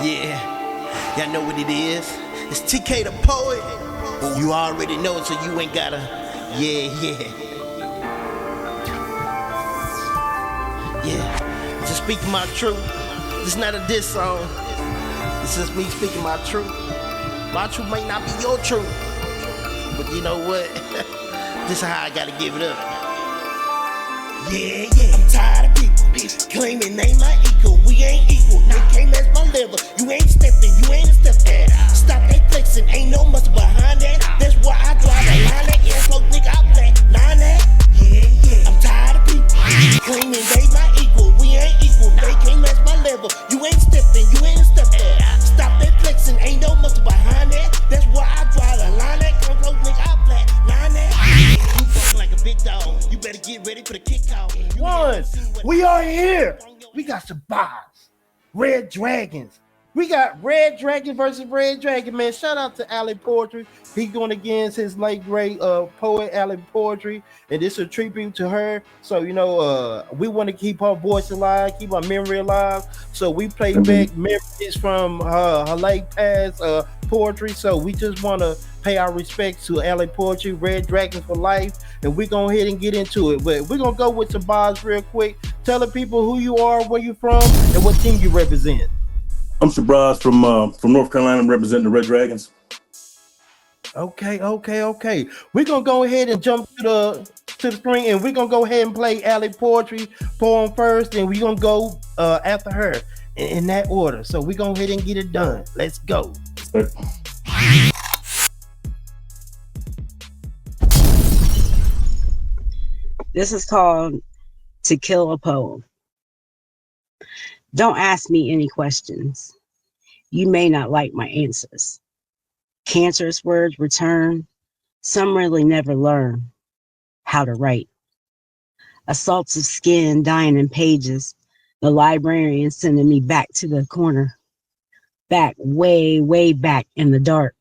Yeah, y'all know what it is. It's TK the Poet. You already know it, so you ain't gotta. Yeah. Just speaking my truth. This is not a diss song. This is me speaking my truth. My truth might not be your truth, but you know what? This is how I gotta give it up. Yeah, I'm tired of people claiming they my equal. We ain't equal. They can't match my level. You ain't stepping, you ain't a step there. Stop that flexing, ain't no muscle behind that. That's why I drive the line that. Yeah, so nigga, I black line that. Yeah, I'm tired of people claiming they my equal. We ain't equal. They can't match my level. You ain't stepping, you ain't a step there. Stop that flexing, ain't no muscle behind that. That's why I drive the line that. Come close, nigga, I black line that. You fucking like a big dog. You better get ready for the kick off. We are here. We got Shabazz, Red Dragons. We got Red Dragon versus Red Dragon, man. Shout out to Allie Poetry. He going against his late great poet Allie Poetry, and this is a tribute to her. So we want to keep her voice alive, keep her memory alive. So we play back memories from her late past poetry. So we just want to pay our respects to Allie Poetry, Red Dragons for life, and we're going to go ahead and get into it. But we're going to go with Shabazz real quick. Tell the people who you are, where you from, and what team you represent. I'm Shabazz from North Carolina. I'm representing the Red Dragons. Okay. We're going to go ahead and jump to the screen, and we're going to go ahead and play Allie Poetry poem first, and we're going to go after her in that order. So we're going to go ahead and get it done. Let's go. This is called To Kill a Poem. Don't ask me any questions. You may not like my answers. Cancerous words return. Some really never learn how to write. Assaults of skin dying in pages. The librarian sending me back to the corner. Back, way, way back in the dark.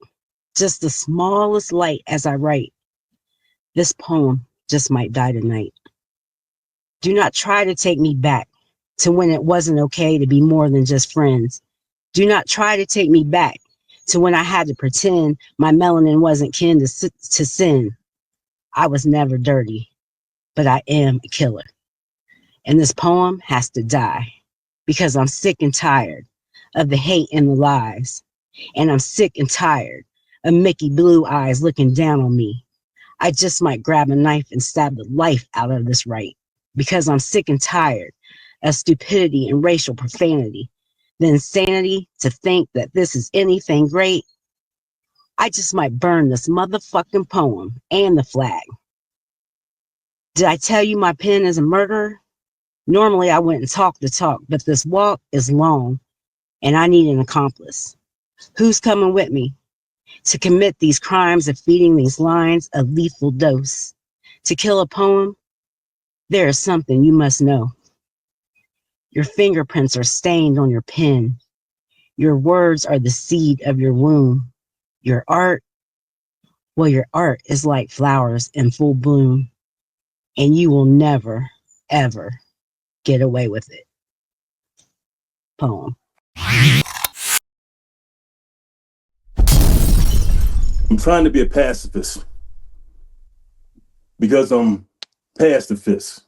Just the smallest light as I write. This poem just might die tonight. Do not try to take me back to when it wasn't okay to be more than just friends. Do not try to take me back to when I had to pretend my melanin wasn't kin to sin. I was never dirty, but I am a killer. And this poem has to die because I'm sick and tired of the hate and the lies. And I'm sick and tired of Mickey Blue Eyes looking down on me. I just might grab a knife and stab the life out of this right because I'm sick and tired of stupidity and racial profanity, the insanity to think that this is anything great. I just might burn this motherfucking poem and the flag. Did I tell you my pen is a murderer? Normally I wouldn't talk the talk, but this walk is long and I need an accomplice. Who's coming with me to commit these crimes of feeding these lines a lethal dose? To kill a poem, there is something you must know. Your fingerprints are stained on your pen. Your words are the seed of your womb. Your art, well, your art is like flowers in full bloom, and you will never, ever get away with it. Poem. I'm trying to be a pacifist because I'm pacifist.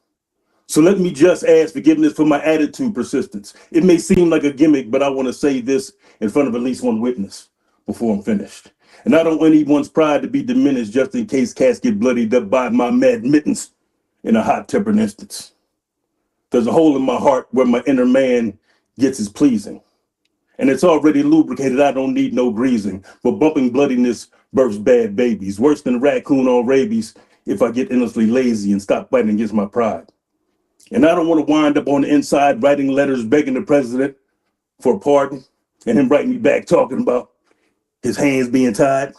So let me just ask forgiveness for my attitude persistence. It may seem like a gimmick, but I want to say this in front of at least one witness before I'm finished. And I don't want anyone's pride to be diminished just in case cats get bloodied up by my mad mittens in a hot-tempered instance. There's a hole in my heart where my inner man gets his pleasing. And it's already lubricated, I don't need no greasing. But bumping bloodiness births bad babies, worse than a raccoon on rabies if I get endlessly lazy and stop fighting against my pride. And I don't want to wind up on the inside writing letters begging the president for a pardon and him writing me back talking about his hands being tied.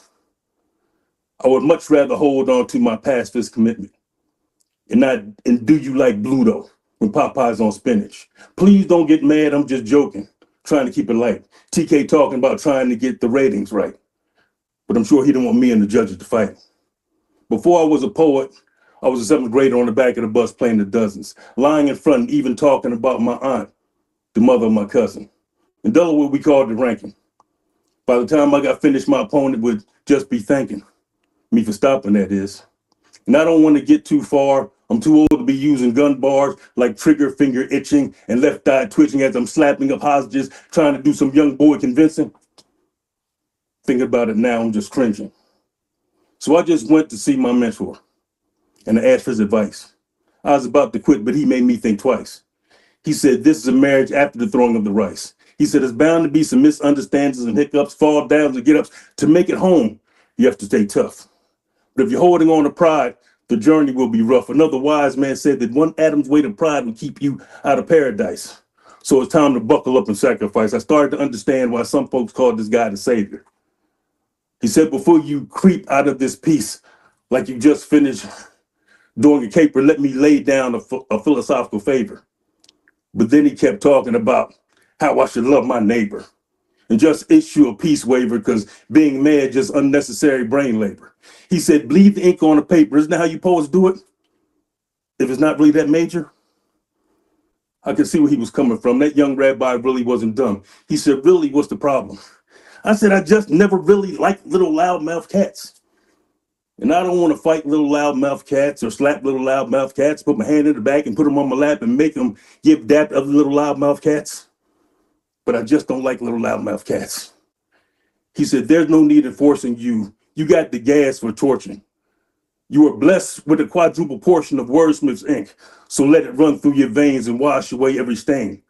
I would much rather hold on to my pacifist commitment and do you like Bluto when Popeye's on spinach. Please don't get mad, I'm just joking, trying to keep it light. TK talking about trying to get the ratings right, but I'm sure he didn't want me and the judges to fight. Before I was a poet, I was a seventh grader on the back of the bus playing the dozens, lying in front and even talking about my aunt, the mother of my cousin. In Delaware, we called it ranking. By the time I got finished, my opponent would just be thanking me for stopping, that is. And I don't want to get too far. I'm too old to be using gun bars like trigger finger itching and left eye twitching as I'm slapping up hostages, trying to do some young boy convincing. Thinking about it now, I'm just cringing. So I just went to see my mentor and I asked for his advice. I was about to quit, but he made me think twice. He said, this is a marriage after the throwing of the rice. He said, there's bound to be some misunderstandings and hiccups, fall downs and get ups. To make it home, you have to stay tough. But if you're holding on to pride, the journey will be rough. Another wise man said that one atom's weight of pride will keep you out of paradise. So it's time to buckle up and sacrifice. I started to understand why some folks called this guy the savior. He said, before you creep out of this piece like you just finished doing a caper, let me lay down a philosophical favor. But then he kept talking about how I should love my neighbor and just issue a peace waiver because being mad just unnecessary brain labor. He said, bleed the ink on the paper. Isn't that how you poets do it? If it's not really that major? I could see where he was coming from. That young rabbi really wasn't dumb. He said, really, what's the problem? I said, I just never really liked little loudmouth cats. And I don't want to fight little loudmouth cats or slap little loudmouth cats, put my hand in the back and put them on my lap and make them give dap to other little loudmouth cats. But I just don't like little loudmouth cats. He said, there's no need in forcing you. You got the gas for torching. You are blessed with a quadruple portion of wordsmith's ink. So let it run through your veins and wash away every stain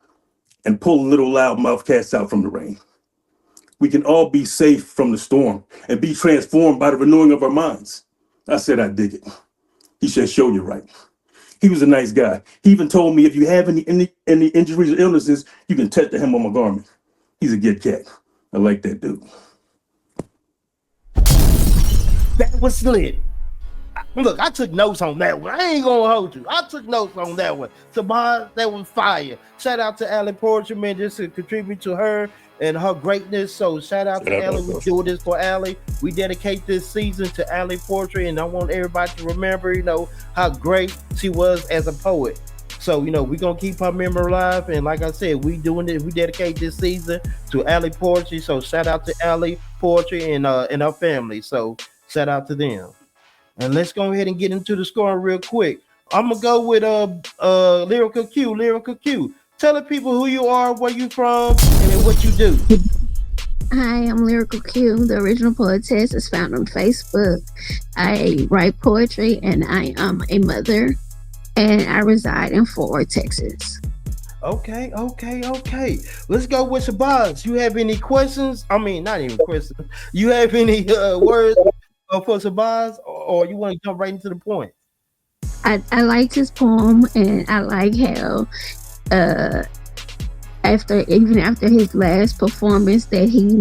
and pull little loudmouth cats out from the rain. We can all be safe from the storm and be transformed by the renewing of our minds. I said, I dig it. He said, show you right. He was a nice guy. He even told me if you have any injuries or illnesses, you can touch the hem on my garment. He's a good cat. I like that dude. That was lit. Look, I took notes on that one. I ain't gonna hold you. I took notes on that one. Shabazz, that was fire. Shout out to Allie Poetry, man, just to contribute to her and her greatness. So shout out to Allie. We do this for Allie. We dedicate this season to Allie Poetry, and I want everybody to remember, how great she was as a poet. So, we're gonna keep her memory alive. And like I said, we doing it. We dedicate this season to Allie Poetry. So shout out to Allie Poetry and her family. So shout out to them. And let's go ahead and get into the scoring real quick. I'm gonna go with Lyrical Q. Lyrical Q. Tell the people who you are, where you from, and what you do. Hi, I'm Lyrical Q, the original poetess. Is found on Facebook. I write poetry, and I am a mother, and I reside in Fort Worth, Texas. Okay. Let's go with Shabazz. You have any questions? I mean, not even questions. You have any words for Shabazz, or you want to jump right into the point? I liked his poem, and I like how after his last performance that he,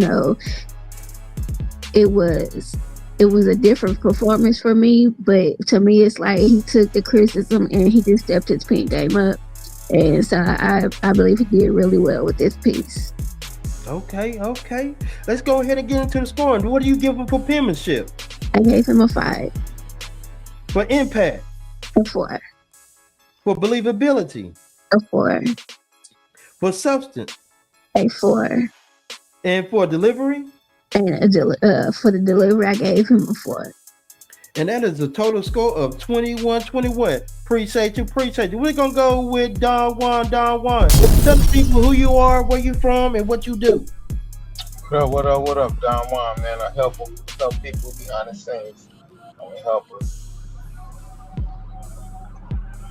it was a different performance for me, but to me it's like he took the criticism and he just stepped his pen game up, and so I believe he did really well with this piece. Okay. Let's go ahead and get into the scoring. What do you give him for penmanship? I gave him a 5. For impact? A 4. For believability? A 4. For substance? A 4. And for delivery? And for the delivery, I gave him a 4. And that is a total score of 21-21. Appreciate you. We're gonna go with Don Juan. Tell the people who you are, where you from, and what you do. What up, Don Juan, man? I help people behind the scenes. I'm a helper.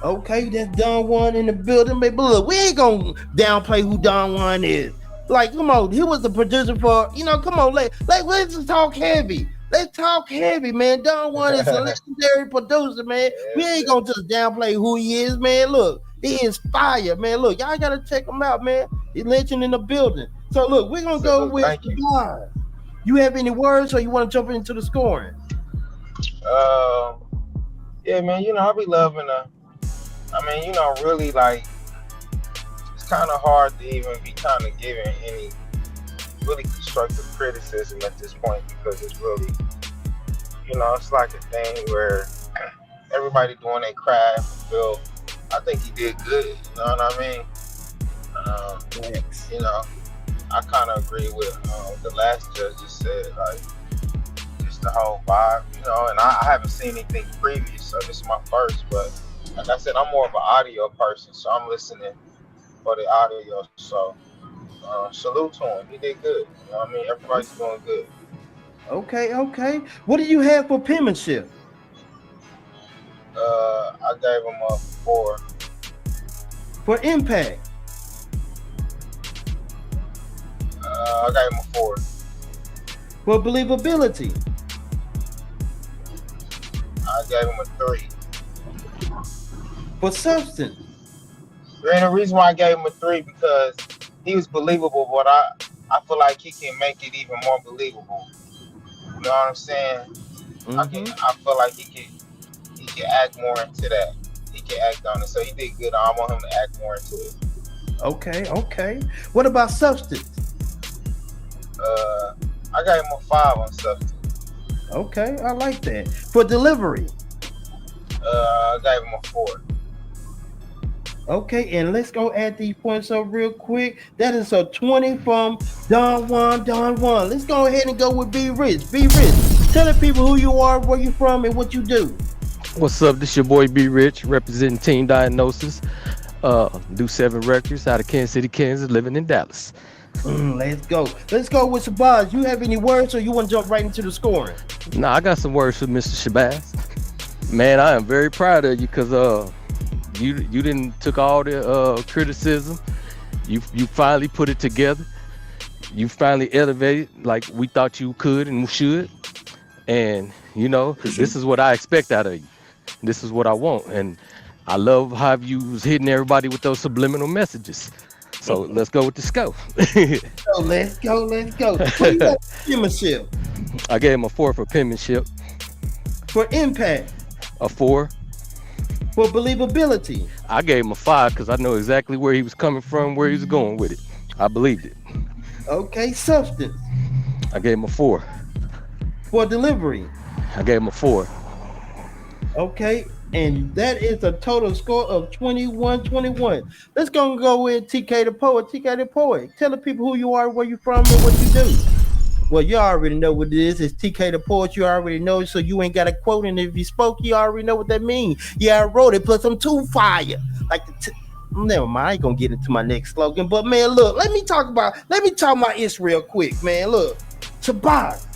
Okay, that's Don Juan in the building. But look, we ain't gonna downplay who Don Juan is. Like, come on, he was the producer for, come on, let's just talk heavy. Let's talk heavy, man. Don Juan is a legendary producer, man. We ain't gonna just downplay who he is, man. Look, he is fire, man. Look, y'all gotta check him out, man. He's legend in the building. So look, we're gonna go with Shabazz. You have any words, or you want to jump into the scoring? Yeah, man. I be loving really, like, it's kind of hard to even be kind of giving any really constructive criticism at this point, because it's really, it's like a thing where everybody doing their craft. Bill, I think he did good. You know what I mean? I kind of agree with the last judge just said, like, just the whole vibe, you know. And I haven't seen anything previous, so this is my first. But like I said, I'm more of an audio person, so I'm listening for the audio. So salute to him. He did good. You know what I mean? Everybody's doing good. Okay. What do you have for penmanship? I gave him a 4. For impact? I gave him a 4. For believability? I gave him a 3. For substance? And the reason why I gave him a 3 because he was believable, but I feel like he can make it even more believable. You know what I'm saying? I feel like he can act more into that. He can act on it. So he did good. I want him to act more into it. Okay. What about substance? I gave him a 5 on substance. Okay, I like that. For delivery? I gave him a 4. Okay, and let's go add these points up real quick. That is a 20 from Don Juan. Let's go ahead and go with Be Rich. Be Rich, tell the people who you are, where you from, and what you do. What's up? This your boy Be Rich, representing Team Diagnosis. Do 7 records out of Kansas City, Kansas, living in Dallas. Let's go with Shabazz. You have any words, or you want to jump right into the scoring? Nah, I got some words for Mr. Shabazz. Man, I am very proud of you because you didn't took all the criticism. You finally put it together. You finally elevated like we thought you could and should. And you know, this is what I expect out of you. This is what I want. And I love how you was hitting everybody with those subliminal messages. So let's go with the scope. Let's go. What you got for penmanship? I gave him a 4 for penmanship. For impact? A 4. For believability? I gave him a 5 because I know exactly where he was coming from, where he was going with it. I believed it. Okay, substance? I gave him a 4. For delivery? I gave him a 4. Okay, and that is a total score of 21-21. Let's go with TK the Poet. TK the Poet, tell the people who you are, where you from, and what you do. Well, you already know what it is. It's TK the Poet. You already know it, so you ain't got a quote. And if you spoke, you already know what that means. Yeah, I wrote it, plus I'm too fire. Never mind, I ain't gonna get into my next slogan. But man, look, let me talk about this real quick, man. Look, Shabazz,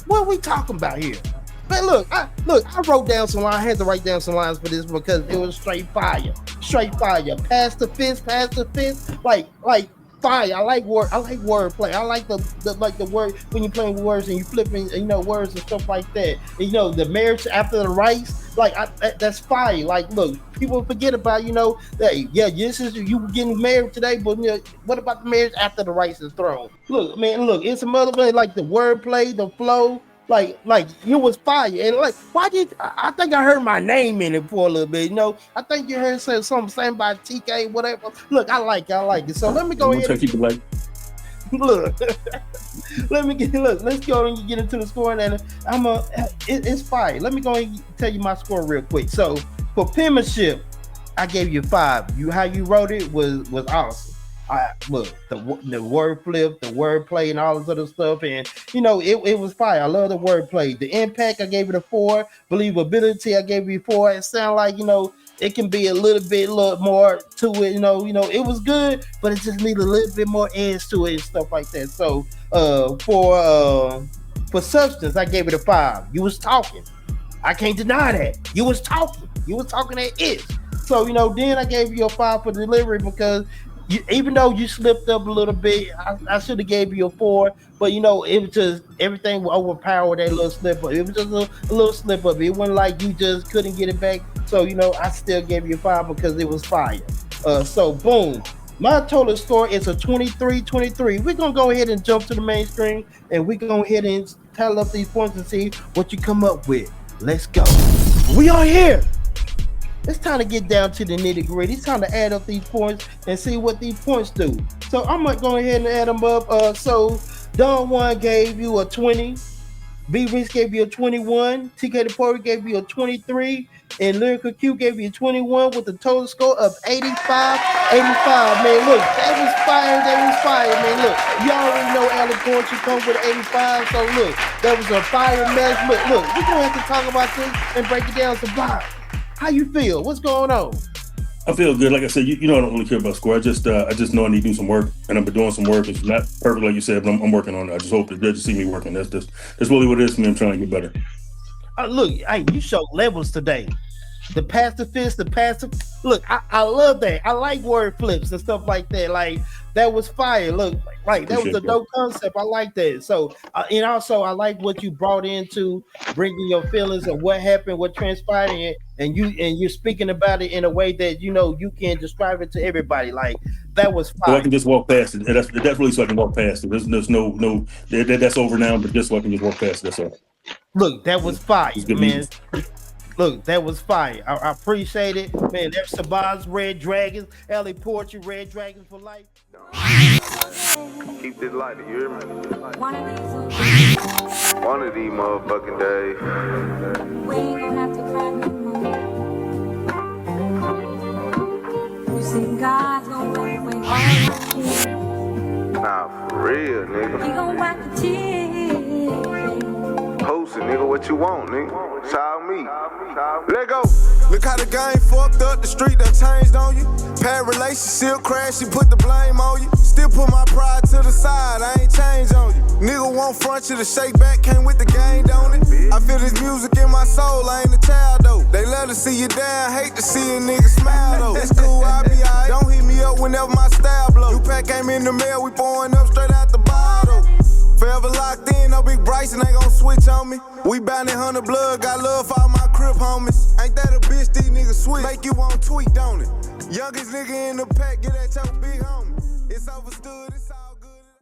what are we talking about here? Man, look, I wrote down some lines. I had to write down some lines for this because it was straight fire. Pass the fist, like fire. I like wordplay. I like the word when you're playing with words and you flipping, words and stuff like that. And, the marriage after the rice, that's fire. Like, look, people forget about, that, this is you getting married today, but what about the marriage after the rice is thrown? Look, man, it's some other way, like the wordplay, the flow. Like it was fire, and I think I heard my name in it for a little bit. I think you heard something saying by TK, whatever. Look, I like it. So let me go ahead. Look, let's go and get into the scoring, and it's fire. Let me go and tell you my score real quick. So for penmanship, I gave you 5. How you wrote it was awesome. Look, the word flip, the word play, and all this other stuff, and it was fire. I love the word play. The impact, I gave it a 4. Believability, I gave it a 4. It sounded like it can be a little more to it. It was good, but it just needed a little bit more edge to it and stuff like that. So for substance, I gave it a 5. You was talking. I can't deny that. You was talking that is. So then I gave you a 5 for delivery because. Even though you slipped up a little bit, I should have gave you a 4. But it was just everything will overpower that little slip up. It was just a little slip up. It wasn't like you just couldn't get it back. So I still gave you a 5 because it was fire. So boom, my total score is a 23-23. We're gonna go ahead and jump to the main screen, and we're gonna go ahead and tally up these points and see what you come up with. Let's go. We are here. It's time to get down to the nitty gritty. It's time to add up these points and see what these points do. So I'm gonna go ahead and add them up. So Don Juan gave you a 20. B Rich gave you a 21, TK the Poet gave you a 23, and Lyrical Q gave you a 21 with a total score of 85. Man, look, that was fire, man. Look, you already know Allie Poetry comes with 85, so look, that was a fire match. Look, we're gonna have to talk about this and break it down some bars. How you feel? What's going on? I feel good. Like I said, you know I don't really care about score. I just know I need to do some work, and I've been doing some work. It's not perfect like you said, but I'm working on it. I just hope the judges see me working. That's really what it is for me. I'm trying to get better. Look, you showed levels today. The pacifist, look, I love that. I like word flips and stuff like that. Like, that was fire. Look, right, that was a dope concept. I like that. So, and also I like what you brought into bringing your feelings of what happened, what transpired, and you're speaking about it in a way that you can describe it to everybody. Like, that was fire. So I can just walk past it. And that's really so I can walk past it. There's no that's over now, but just so I can just walk past it. That's all. Look, that was fire, man. Look, that was fire. I appreciate it, man. That's Shabazz, Red Dragons, Allie Poetry, Red Dragons for life. Keep this light, you hear me? One of these motherfucking days. We ain't gonna have to cry no more. You see, God's gonna wipe away all my tears. Nah, for real, nigga. He gonna wipe the tears. Post it, nigga, what you want, nigga? Child me. Let go. Look how the game fucked up, the street done changed on you. Past relationship crash, she put the blame on you. Still put my pride to the side, I ain't changed on you. Nigga won't front you to shake back, came with the game, don't it? I feel this music in my soul, I ain't a child though. They love to see you down, hate to see a nigga smile though. It's cool, I be alright. Don't hit me up whenever my style blow. You pack came in the mail, we pouring up straight out the bottle. Forever locked in, no big Bryson ain't gon' switch on me. We bound in 100 blood, got love for all my crib homies. Ain't that a bitch, these niggas sweet? Make you want tweet, don't it? Youngest nigga in the pack, get at your big homie. It's overstood, it's all